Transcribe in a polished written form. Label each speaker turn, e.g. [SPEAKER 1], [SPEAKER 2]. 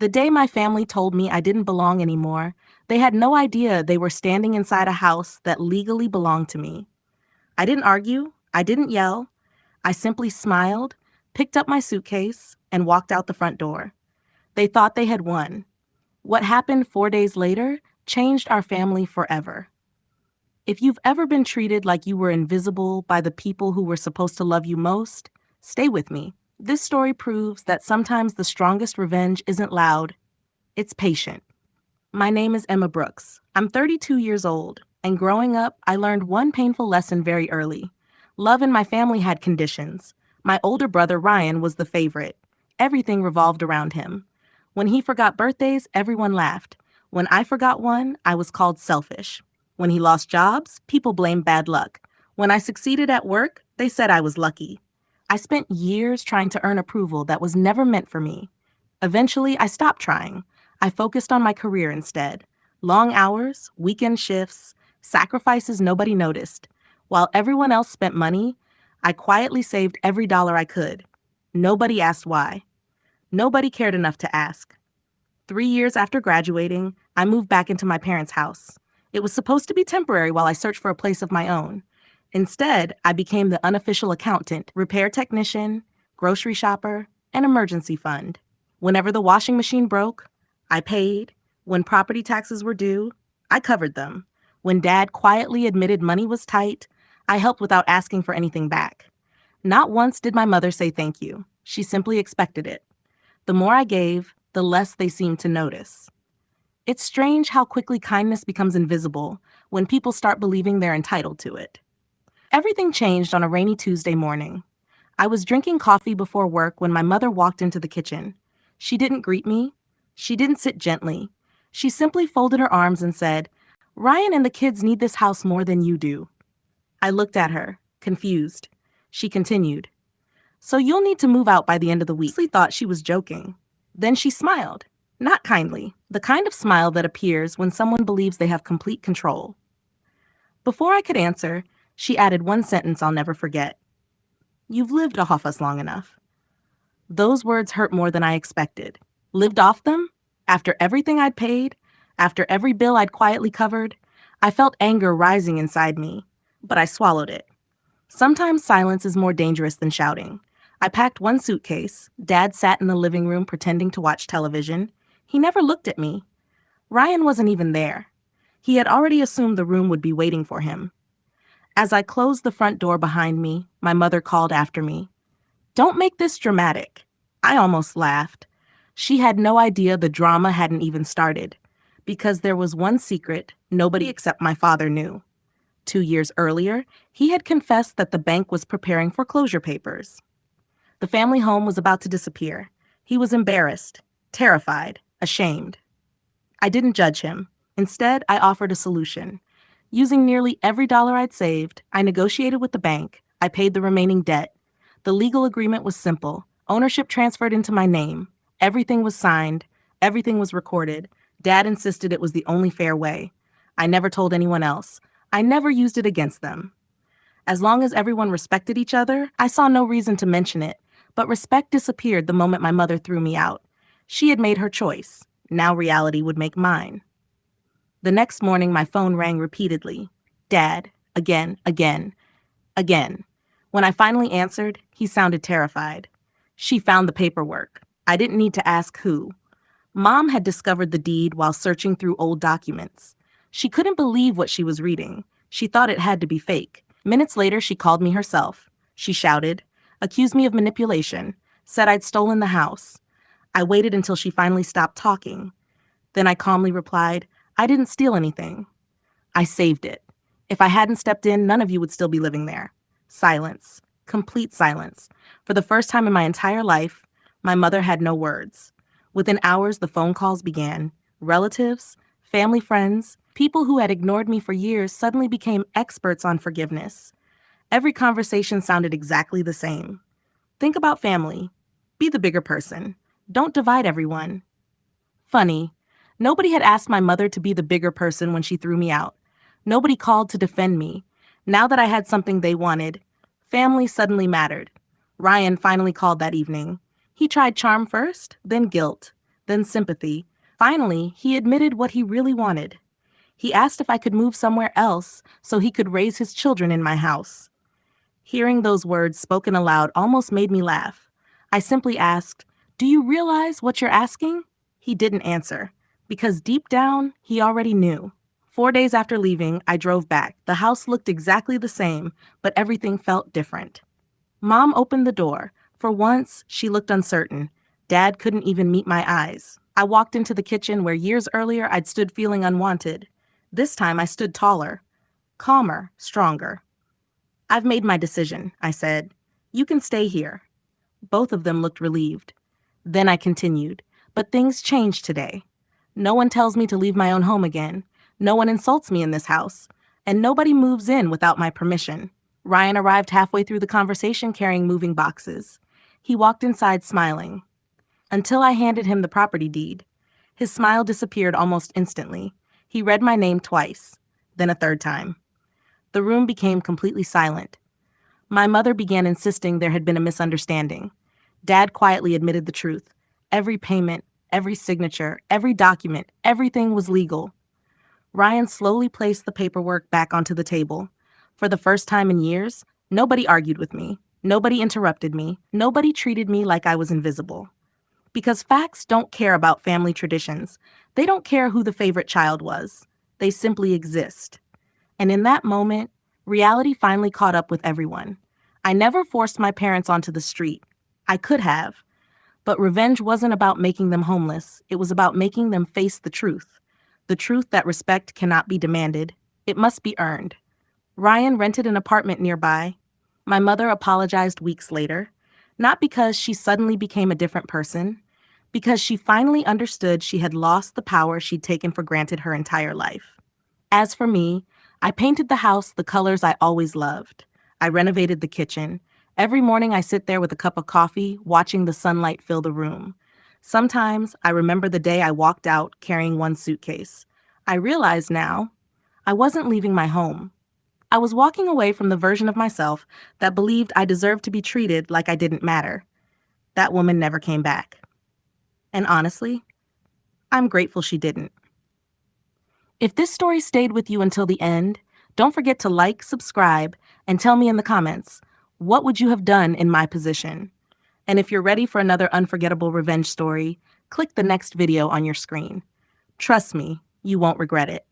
[SPEAKER 1] The day my family told me I didn't belong anymore, they had no idea they were standing inside a house that legally belonged to me. I didn't argue, I didn't yell, I simply smiled, picked up my suitcase, and walked out the front door. They thought they had won. What happened 4 days later changed our family forever. If you've ever been treated like you were invisible by the people who were supposed to love you most, stay with me. This story proves that sometimes the strongest revenge isn't loud, it's patient. My name is Emma Brooks. I'm 32 years old, and growing up, I learned one painful lesson very early. Love in my family had conditions. My older brother, Ryan, was the favorite. Everything revolved around him. When he forgot birthdays, everyone laughed. When I forgot one, I was called selfish. When he lost jobs, people blamed bad luck. When I succeeded at work, they said I was lucky. I spent years trying to earn approval that was never meant for me. Eventually, I stopped trying. I focused on my career instead. Long hours, weekend shifts, sacrifices nobody noticed. While everyone else spent money, I quietly saved every dollar I could. Nobody asked why. Nobody cared enough to ask. 3 years after graduating, I moved back into my parents' house. It was supposed to be temporary while I searched for a place of my own. Instead, I became the unofficial accountant, repair technician, grocery shopper, and emergency fund. Whenever the washing machine broke, I paid. When property taxes were due, I covered them. When Dad quietly admitted money was tight, I helped without asking for anything back. Not once did my mother say thank you. She simply expected it. The more I gave, the less they seemed to notice. It's strange how quickly kindness becomes invisible when people start believing they're entitled to it. Everything changed on a rainy Tuesday morning. I was drinking coffee before work when my mother walked into the kitchen. She didn't greet me. She didn't sit gently. She simply folded her arms and said, "Ryan and the kids need this house more than you do." I looked at her, confused. She continued, "So you'll need to move out by the end of the week." I thought she was joking. Then she smiled, not kindly, the kind of smile that appears when someone believes they have complete control. Before I could answer, she added one sentence I'll never forget. "You've lived off us long enough." Those words hurt more than I expected. Lived off them? After everything I'd paid? After every bill I'd quietly covered? I felt anger rising inside me, but I swallowed it. Sometimes silence is more dangerous than shouting. I packed one suitcase. Dad sat in the living room pretending to watch television. He never looked at me. Ryan wasn't even there. He had already assumed the room would be waiting for him. As I closed the front door behind me, my mother called after me. "Don't make this dramatic." I almost laughed. She had no idea the drama hadn't even started, because there was one secret nobody except my father knew. 2 years earlier, he had confessed that the bank was preparing foreclosure papers. The family home was about to disappear. He was embarrassed, terrified, ashamed. I didn't judge him. Instead, I offered a solution. Using nearly every dollar I'd saved, I negotiated with the bank. I paid the remaining debt. The legal agreement was simple. Ownership transferred into my name. Everything was signed. Everything was recorded. Dad insisted it was the only fair way. I never told anyone else. I never used it against them. As long as everyone respected each other, I saw no reason to mention it. But respect disappeared the moment my mother threw me out. She had made her choice. Now reality would make mine. The next morning, my phone rang repeatedly. Dad, again, again, again. When I finally answered, he sounded terrified. She found the paperwork. I didn't need to ask who. Mom had discovered the deed while searching through old documents. She couldn't believe what she was reading. She thought it had to be fake. Minutes later, she called me herself. She shouted, accused me of manipulation, said I'd stolen the house. I waited until she finally stopped talking. Then I calmly replied, "I didn't steal anything. I saved it. If I hadn't stepped in, none of you would still be living there." Silence. Complete silence. For the first time in my entire life, my mother had no words. Within hours, the phone calls began. Relatives, family friends, people who had ignored me for years suddenly became experts on forgiveness. Every conversation sounded exactly the same. Think about family. Be the bigger person. Don't divide everyone. Funny. Nobody had asked my mother to be the bigger person when she threw me out. Nobody called to defend me. Now that I had something they wanted, family suddenly mattered. Ryan finally called that evening. He tried charm first, then guilt. then sympathy. Finally, he admitted what he really wanted. He asked if I could move somewhere else so he could raise his children in my house. Hearing those words spoken aloud almost made me laugh. I simply asked, "Do you realize what you're asking?" He didn't answer, because deep down, he already knew. 4 days after leaving, I drove back. The house looked exactly the same, but everything felt different. Mom opened the door. For once, she looked uncertain. Dad couldn't even meet my eyes. I walked into the kitchen where years earlier I'd stood feeling unwanted. This time I stood taller, calmer, stronger. "I've made my decision," I said. "You can stay here." Both of them looked relieved. Then I continued, "But things changed today. No one tells me to leave my own home again. No one insults me in this house. And nobody moves in without my permission." Ryan arrived halfway through the conversation carrying moving boxes. He walked inside smiling, until I handed him the property deed. His smile disappeared almost instantly. He read my name twice, then a third time. The room became completely silent. My mother began insisting there had been a misunderstanding. Dad quietly admitted the truth. Every payment, every signature, every document, everything was legal. Ryan slowly placed the paperwork back onto the table. For the first time in years, nobody argued with me. Nobody interrupted me. Nobody treated me like I was invisible. Because facts don't care about family traditions. They don't care who the favorite child was. They simply exist. And in that moment, reality finally caught up with everyone. I never forced my parents onto the street. I could have. But revenge wasn't about making them homeless. It was about making them face the truth. The truth that respect cannot be demanded. It must be earned. Ryan rented an apartment nearby. My mother apologized weeks later, not because she suddenly became a different person, because she finally understood she had lost the power she'd taken for granted her entire life. As for me, I painted the house the colors I always loved. I renovated the kitchen. Every morning I sit there with a cup of coffee, watching the sunlight fill the room. Sometimes I remember the day I walked out carrying one suitcase. I realize now I wasn't leaving my home. I was walking away from the version of myself that believed I deserved to be treated like I didn't matter. That woman never came back. And honestly, I'm grateful she didn't. If this story stayed with you until the end, don't forget to like, subscribe, and tell me in the comments, what would you have done in my position? And if you're ready for another unforgettable revenge story, click the next video on your screen. Trust me, you won't regret it.